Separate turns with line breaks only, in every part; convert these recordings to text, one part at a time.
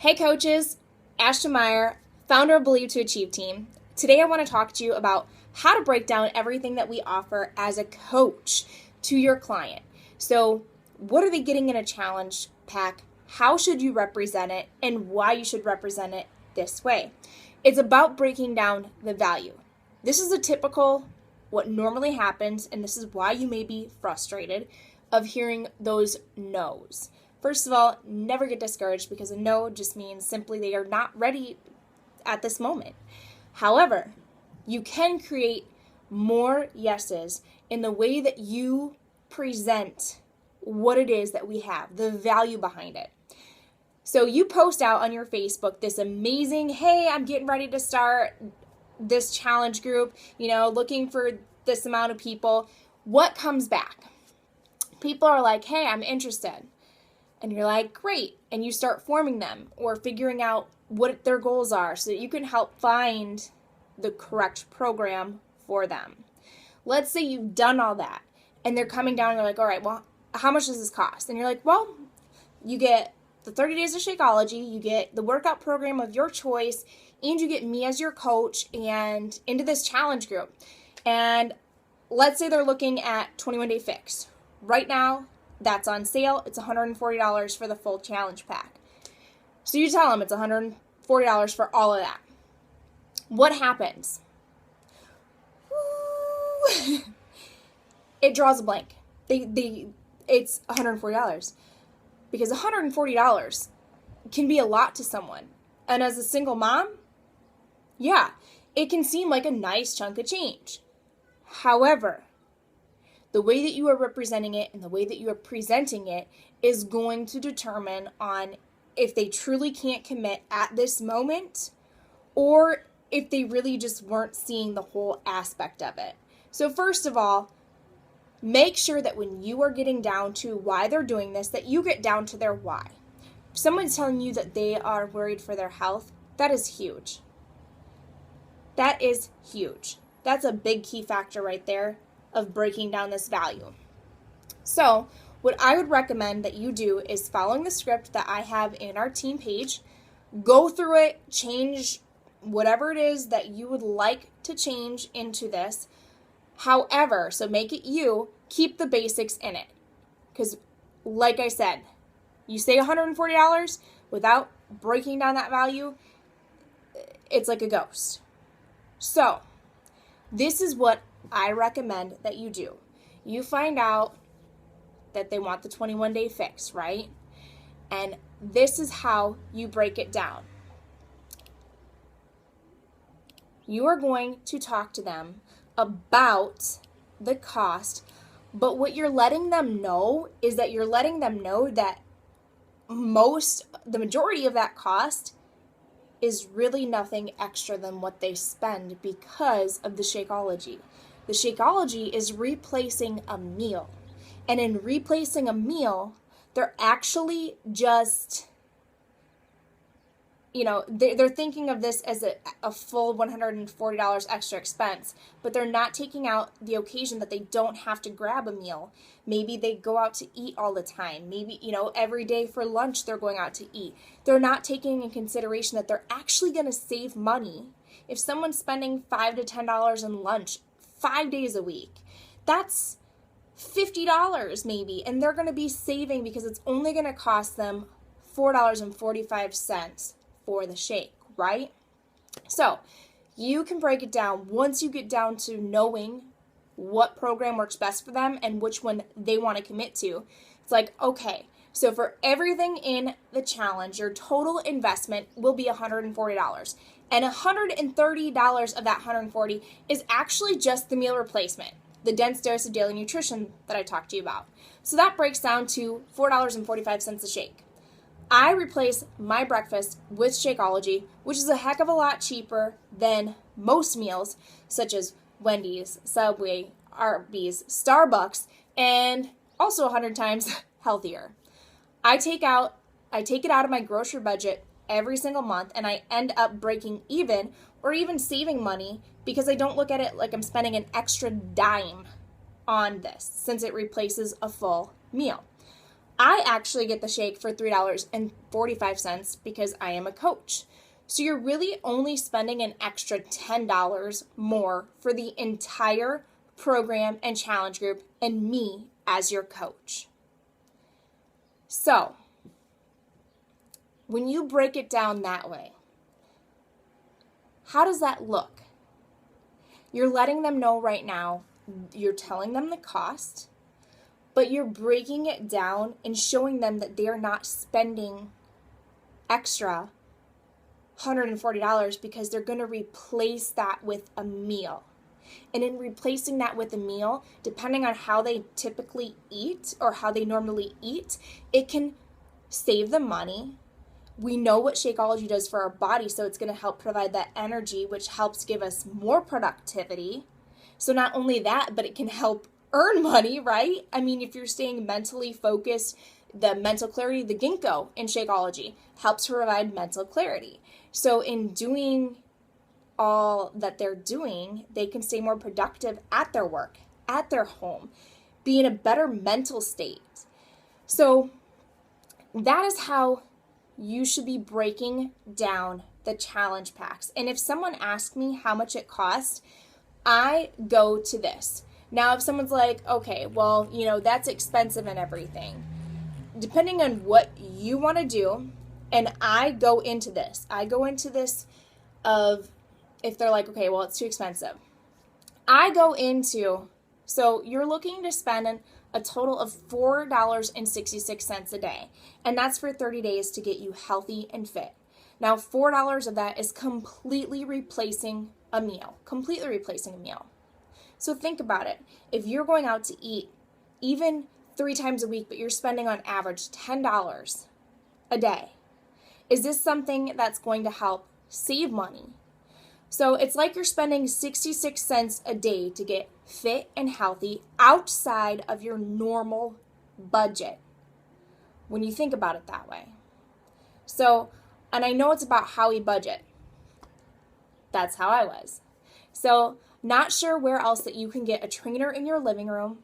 Hey coaches, Ashton Meyer, founder of Believe to Achieve team. Today I want to talk to you about how to break down everything that we offer as a coach to your client. So what are they getting in a challenge pack? How should you represent it and why you should represent it this way? It's about breaking down the value. This is a typical what normally happens, and this is why you may be frustrated of hearing those no's. First of all, never get discouraged because a no just means simply they are not ready at this moment. However, you can create more yeses in the way that you present what it is that we have, the value behind it. So you post out on your Facebook this amazing, hey, I'm getting ready to start this challenge group, looking for this amount of people. What comes back? People are like, hey, I'm interested. And you're like, great. And you start forming them or figuring out what their goals are so that you can help find the correct program for them. Let's say you've done all that and they're coming down and they're like, all right, well, how much does this cost? And you're like, well, you get the 30 days of Shakeology, you get the workout program of your choice, and you get me as your coach and into this challenge group. And let's say they're looking at 21 Day Fix. Right now, that's on sale. It's $140 for the full challenge pack. So you tell them it's $140 for all of that. What happens? It draws a blank. It's $140 because $140 can be a lot to someone. And as a single mom, yeah, it can seem like a nice chunk of change. However, the way that you are representing it and the way that you are presenting it is going to determine on if they truly can't commit at this moment or if they really just weren't seeing the whole aspect of it. So first of all, make sure that when you are getting down to why they're doing this, that you get down to their why. If someone's telling you that they are worried for their health, that is huge. That is huge. That's a big key factor right there of breaking down this value. So what I would recommend that you do is following the script that I have in our team page, go through it, change whatever it is that you would like to change into this. However, so make it you, keep the basics in it. Because like I said, you say $140 without breaking down that value, it's like a ghost. So this is what I recommend that you do. You find out that they want the 21 Day Fix, right? And this is how you break it down. You are going to talk to them about the cost, but what you're letting them know is that you're letting them know that the majority of that cost is really nothing extra than what they spend because of the Shakeology. The Shakeology is replacing a meal. And in replacing a meal, they're actually just, they're thinking of this as a full $140 extra expense, but they're not taking out the occasion that they don't have to grab a meal. Maybe they go out to eat all the time. Maybe, every day for lunch they're going out to eat. They're not taking in consideration that they're actually going to save money. If someone's spending $5 to $10 in lunch 5 days a week, that's $50 maybe, and they're going to be saving because it's only going to cost them $4.45 for the shake, right? So you can break it down once you get down to knowing what program works best for them and which one they want to commit to. It's like, okay, so for everything in the challenge, your total investment will be $140. And $130 of that $140 is actually just the meal replacement, the dense dose of daily nutrition that I talked to you about. So that breaks down to $4.45 a shake. I replace my breakfast with Shakeology, which is a heck of a lot cheaper than most meals, such as Wendy's, Subway, Arby's, Starbucks, and also 100 times healthier. I take it out of my grocery budget every single month, and I end up breaking even or even saving money because I don't look at it like I'm spending an extra dime on this since it replaces a full meal. I actually get the shake for $3.45 because I am a coach. So you're really only spending an extra $10 more for the entire program and challenge group and me as your coach. So when you break it down that way, how does that look? You're letting them know right now, you're telling them the cost, but you're breaking it down and showing them that they're not spending extra $140 because they're going to replace that with a meal. And in replacing that with a meal, depending on how they typically eat or how they normally eat, it can save them money. We know what Shakeology does for our body, so it's going to help provide that energy, which helps give us more productivity. So not only that, but it can help earn money, right? I mean, if you're staying mentally focused, the mental clarity, the ginkgo in Shakeology helps provide mental clarity. So in doing all that they're doing, they can stay more productive at their work, at their home, be in a better mental state. So that is how you should be breaking down the challenge packs. And if someone asks me how much it costs, I go to this. Now, if someone's like, okay, well, that's expensive and everything, depending on what you want to do, and I go into this of if they're like, okay, well, it's too expensive. So you're looking to spend a total of $4.66 a day, and that's for 30 days to get you healthy and fit. Now, $4 of that is completely replacing a meal. So think about it. If you're going out to eat even 3 times a week, but you're spending on average $10 a day, is this something that's going to help save money? So it's like you're spending 66 cents a day to get fit and healthy outside of your normal budget when you think about it that way. So, and I know it's about how we budget. That's how I was. So, not sure where else that you can get a trainer in your living room,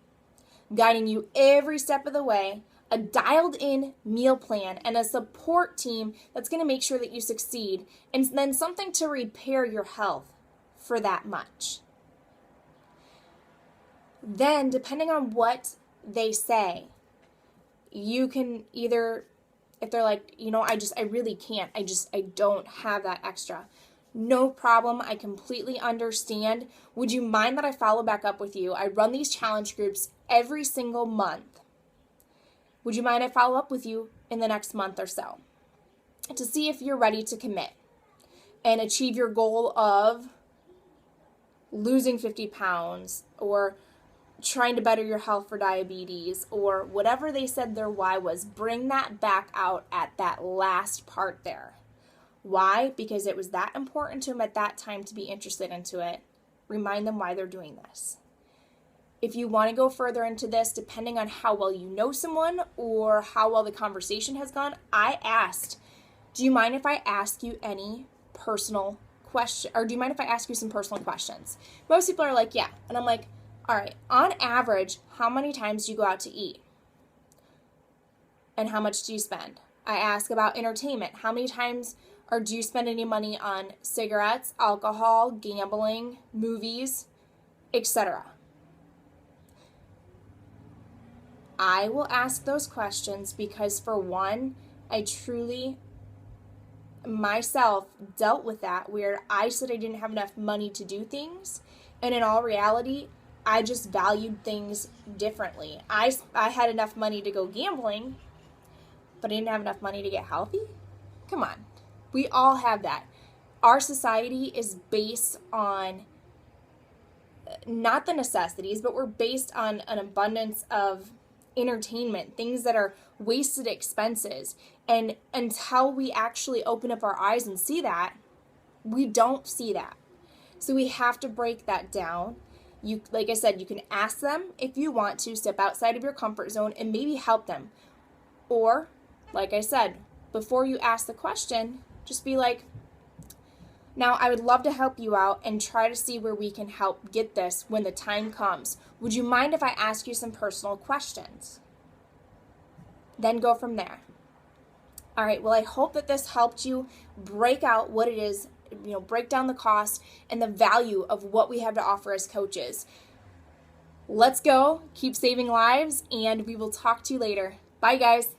guiding you every step of the way, a dialed in meal plan, and a support team that's going to make sure that you succeed, and then something to repair your health for that much. Then, depending on what they say, you can either, if they're like, I really can't, I don't have that extra. No problem. I completely understand. Would you mind that I follow back up with you? I run these challenge groups every single month. Would you mind I follow up with you in the next month or so to see if you're ready to commit and achieve your goal of losing 50 pounds or trying to better your health for diabetes or whatever they said their why was? Bring that back out at that last part there. Why? Because it was that important to them at that time to be interested into it. Remind them why they're doing this. If you want to go further into this, depending on how well you know someone or how well the conversation has gone, I asked, do you mind if I ask you any personal question, or do you mind if I ask you some personal questions? Most people are like, yeah. And I'm like, all right, on average, how many times do you go out to eat? And how much do you spend? I ask about entertainment. How many times, or do you spend any money on cigarettes, alcohol, gambling, movies, etc.? I will ask those questions because, for one, I truly myself dealt with that where I said I didn't have enough money to do things, and in all reality, I just valued things differently. I had enough money to go gambling, but I didn't have enough money to get healthy? Come on. We all have that. Our society is based on not the necessities, but we're based on an abundance of entertainment, things that are wasted expenses. And until we actually open up our eyes and see that, we don't see that. So we have to break that down. You, like I said, you can ask them if you want to step outside of your comfort zone and maybe help them. Or, like I said, before you ask the question, just be like, now I would love to help you out and try to see where we can help get this when the time comes. Would you mind if I ask you some personal questions? then go from there. All right, well, I hope that this helped you break out what it is, break down the cost and the value of what we have to offer as coaches. Let's go, keep saving lives, and we will talk to you later. Bye, guys.